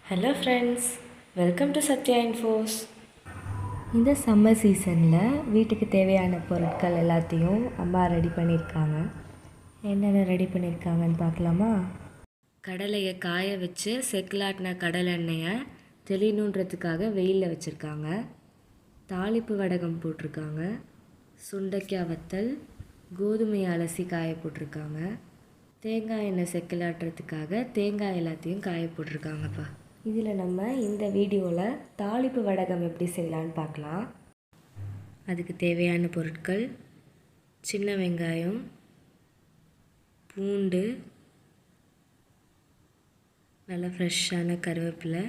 Hello friends, welcome to Sathya infos. இந்த summer சீசனில் வீட்டுக்கு தேவையான பொருட்கள் எல்லாத்தையும் அம்மா ரெடி பண்ணியிருக்காங்க. என்னென்ன ரெடி பண்ணியிருக்காங்கன்னு பார்க்கலாமா? கடலையை காய வச்சு செக்கிலாட்டின கடலை எண்ணெயை தெளியணுன்றதுக்காக வெயிலில் வச்சுருக்காங்க. தாளிப்பு வடகம் போட்டிருக்காங்க. சுண்டைக்காய் வத்தல், கோதுமையை அலசி காய போட்டிருக்காங்க. தேங்காய் எண்ணெய் செக்கிலாட்டுறதுக்காக தேங்காய் எல்லாத்தையும் காய போட்டிருக்காங்கப்பா. இதில் நம்ம இந்த வீடியோவில் தாளிப்பு வடகம் எப்படி செய்யலான்னு பார்க்கலாம். அதுக்கு தேவையான பொருட்கள்: சின்ன வெங்காயம், பூண்டு, நல்ல ஃப்ரெஷ்ஷான கருவேப்பிலை,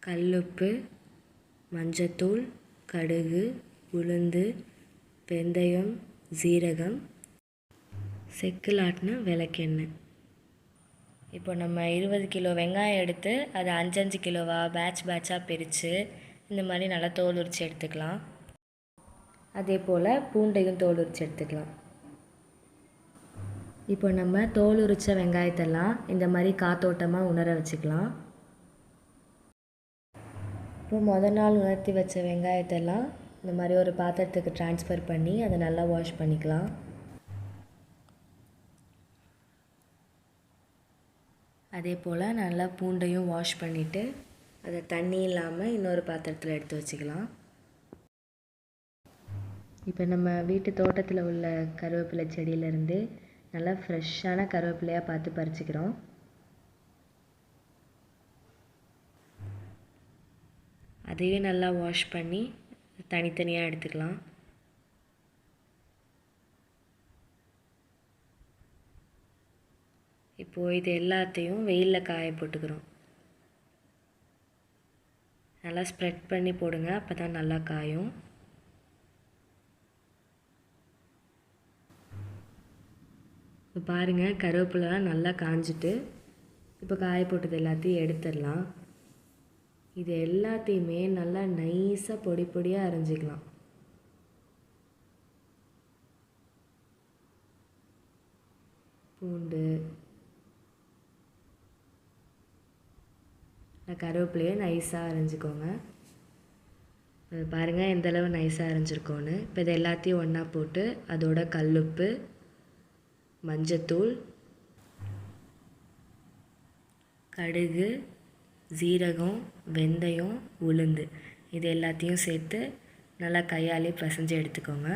கல்லுப்பு, மஞ்சத்தூள், கடுகு, உளுந்து, வெந்தயம், ஜீரகம், செக்கில் ஆட்டின விளக்கெண்ணெய். இப்போ நம்ம 20 கிலோ வெங்காயம் எடுத்து அதை 5 கிலோவாக பேட்சாக பிரித்து இந்த மாதிரி நல்லா தோல் உரித்து எடுத்துக்கலாம். அதே போல் பூண்டையும் தோல் உரித்து எடுத்துக்கலாம். இப்போ நம்ம தோல் உரித்த வெங்காயத்தெல்லாம் இந்த மாதிரி காத்தோட்டமாக உணர வச்சுக்கலாம். இப்போ முதல் நாள் உணர்த்தி வச்ச வெங்காயத்தெல்லாம் இந்த மாதிரி ஒரு பாத்திரத்துக்கு ட்ரான்ஸ்ஃபர் பண்ணி அதை நல்லா வாஷ் பண்ணிக்கலாம். அதே போல் நல்லா பூண்டையும் வாஷ் பண்ணிவிட்டு அதை தண்ணி இல்லாமல் இன்னொரு பாத்திரத்தில் எடுத்து வச்சுக்கலாம். இப்போ நம்ம வீட்டு தோட்டத்தில் உள்ள கருவேப்பிலை செடியிலேருந்து நல்லா ஃப்ரெஷ்ஷான கருவேப்பிலையாக பார்த்து பறிச்சுக்கிறோம். அதையும் நல்லா வாஷ் பண்ணி தனித்தனியாக எடுத்துக்கலாம். இப்போது இது எல்லாத்தையும் வெயிலில் காய போட்டுக்கிறோம். நல்லா ஸ்ப்ரெட் பண்ணி போடுங்க, அப்போ தான் நல்லா காயும். இப்போ பாருங்கள், கருவேப்பிலாம் நல்லா காஞ்சிட்டு இப்போ காய போட்டது எல்லாத்தையும் எடுத்துடலாம். இது எல்லாத்தையுமே நல்லா நைஸாக பொடி பொடியாக அரைஞ்சிக்கலாம். பூண்டு, கருவேப்பிலையை நைஸாக அரைஞ்சிக்கோங்க. பாருங்கள் எந்தளவு நைஸாக அரைஞ்சிருக்கோன்னு. இப்போ இது எல்லாத்தையும் ஒன்றா போட்டு அதோட கல்லுப்பு, மஞ்சத்தூள், கடுகு, ஜீரகம், வெந்தயம், உளுந்து இது எல்லாத்தையும் சேர்த்து நல்லா கையாலே பிசைஞ்சு எடுத்துக்கோங்க.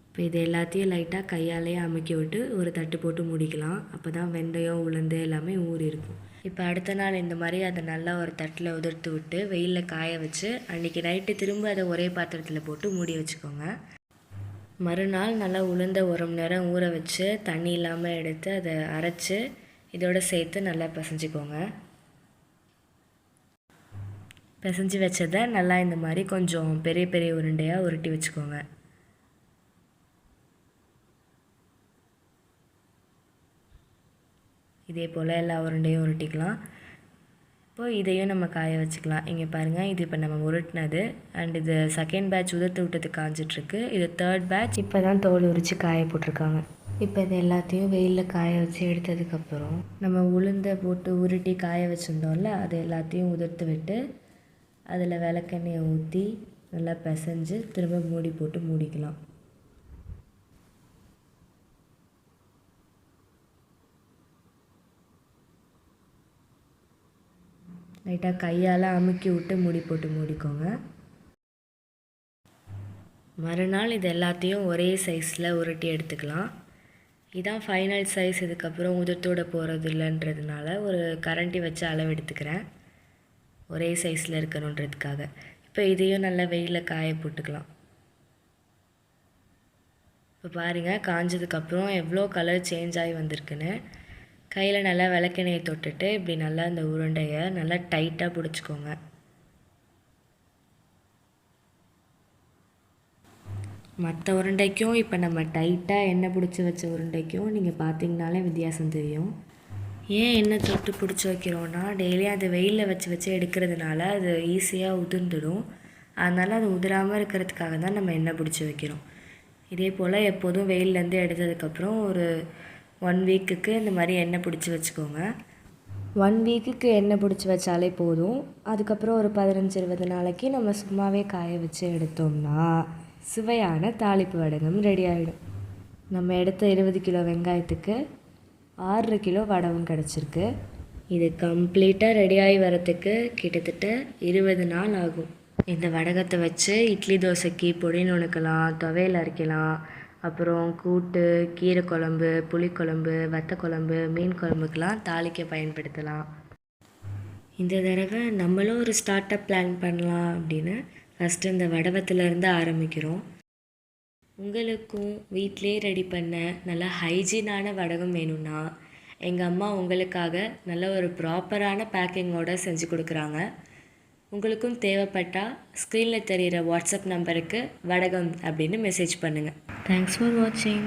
இப்போ இது எல்லாத்தையும் லைட்டாக கையாலே அமுக்கி விட்டு ஒரு தட்டு போட்டு மூடிக்கலாம். அப்போ தான் வெந்தயம், உளுந்து எல்லாமே ஊறி இருக்கும். இப்போ அடுத்த நாள் இந்த மாதிரி அதை நல்லா ஒரு தட்டில் உதிர்த்து விட்டு வெயிலில் காய வச்சு அன்றைக்கி நைட்டு திரும்ப அதை ஒரே பாத்திரத்தில் போட்டு மூடி வச்சுக்கோங்க. மறுநாள் நல்லா உளுந்த 1 மணி நேரம் ஊற வச்சு தண்ணி இல்லாமல் எடுத்து அதை அரைச்சி இதோடு சேர்த்து நல்லா பிசைஞ்சிக்கோங்க. பிசைஞ்சு வச்சதை நல்லா இந்த மாதிரி கொஞ்சம் பெரிய பெரிய உருண்டையாக உருட்டி வச்சுக்கோங்க. இதே போல் எல்லா உருண்டையும் உருட்டிக்கலாம். இப்போது இதையும் நம்ம காய வச்சுக்கலாம். இங்கே பாருங்கள், இது இப்போ நம்ம உருட்டினது அண்ட் இது செகண்ட் பேட்ச் உதிர்த்து விட்டது காஞ்சிட்ருக்கு. இது தேர்ட் பேட்ச் இப்போ தான் தோல் உரித்து காய போட்டிருக்காங்க. இப்போ இது எல்லாத்தையும் வெயிலில் காய வச்சு எடுத்ததுக்கப்புறம் நம்ம உளுந்தை போட்டு உருட்டி காய வச்சுருந்தோம்ல, அது எல்லாத்தையும் உதிர்த்து விட்டு அதில் விளக்கெண்ணெயை ஊற்றி நல்லா பிசைஞ்சு திரும்ப மூடி போட்டு மூடிக்கலாம். லைட்டாக கையால் அமுக்கி விட்டு மூடி போட்டு மூடிக்கோங்க. மறுநாள் இது எல்லாத்தையும் ஒரே சைஸில் உருட்டி எடுத்துக்கலாம். இதான் ஃபைனல் சைஸ். இதுக்கப்புறம் உதிர்த்தோட போகிறது இல்லைன்றதுனால ஒரு கரண்டி வச்சு அளவு எடுத்துக்கிறேன், ஒரே சைஸில் இருக்கணுன்றதுக்காக. இப்போ இதையும் நல்லா வெயிலில் காய போட்டுக்கலாம். இப்போ பாருங்கள், காஞ்சதுக்கப்புறம் எவ்வளோ கலர் சேஞ்ச் ஆகி வந்திருக்குன்னு. கையில் நல்லா விளக்கெண்ணெயை தொட்டுட்டு இப்படி நல்லா இந்த உருண்டையை நல்லா டைட்டாக பிடிச்சிக்கோங்க. மற்ற உருண்டைக்கும் இப்போ நம்ம டைட்டாக எண்ணெய் பிடிச்சி வச்ச உருண்டைக்கும் நீங்கள் பார்த்தீங்கனாலே வித்தியாசம் தெரியும். ஏன் எண்ணெய் தொட்டு பிடிச்சி வைக்கிறோன்னா, டெய்லியும் அது வெயிலில் வச்சு வச்சு எடுக்கிறதுனால அது ஈஸியாக உதிர்ந்துடும். அதனால் அது உதிராமல் இருக்கிறதுக்காக தான் நம்ம எண்ணெய் பிடிச்சி வைக்கிறோம். இதே போல் எப்போதும் வெயிலேருந்து எடுத்ததுக்கப்புறம் ஒரு 1 வீக்குக்கு இந்த மாதிரி எண்ணெய் பிடிச்சி வச்சுக்கோங்க. 1 வீக்குக்கு எண்ணெய் பிடிச்சி வச்சாலே போதும். அதுக்கப்புறம் ஒரு 15-20 நாளைக்கு நம்ம சும்மாவே காய வச்சு எடுத்தோம்னா சுவையான தாளிப்பு வடகம் ரெடி ஆகிடும். நம்ம எடுத்த 20 கிலோ வெங்காயத்துக்கு 6 கிலோ வடகம் கிடச்சிருக்கு. இது கம்ப்ளீட்டாக ரெடியாகி வரத்துக்கு கிட்டத்தட்ட 20 நாள் ஆகும். இந்த வடகத்தை வச்சு இட்லி தோசைக்கு பொடி நுணுக்கலாம், துவையல் அரைக்கலாம், அப்புறம் கூட்டு, கீரை குழம்பு, புளிக்குழம்பு, வத்த குழம்பு, மீன் குழம்புக்கெலாம் தாளிக்க பயன்படுத்தலாம். இந்த தடவை நம்மளும் ஒரு ஸ்டார்ட் அப் பிளான் பண்ணலாம் அப்படின்னு ஃபஸ்ட்டு இந்த வடகத்துலேருந்து ஆரம்பிக்கிறோம். உங்களுக்கும் வீட்டிலே ரெடி பண்ண நல்லா ஹைஜீனான வடகம் வேணும்னா எங்கள் அம்மா உங்களுக்காக நல்ல ஒரு ப்ராப்பரான பேக்கிங்கோடு செஞ்சு கொடுக்குறாங்க. உங்களுக்கும் தேவைப்பட்டால் ஸ்க்ரீனில் தெரிகிற வாட்ஸ்அப் நம்பருக்கு வடகம் அப்படின்னு மெசேஜ் பண்ணுங்கள். தேங்க்ஸ் ஃபார் வாட்சிங்.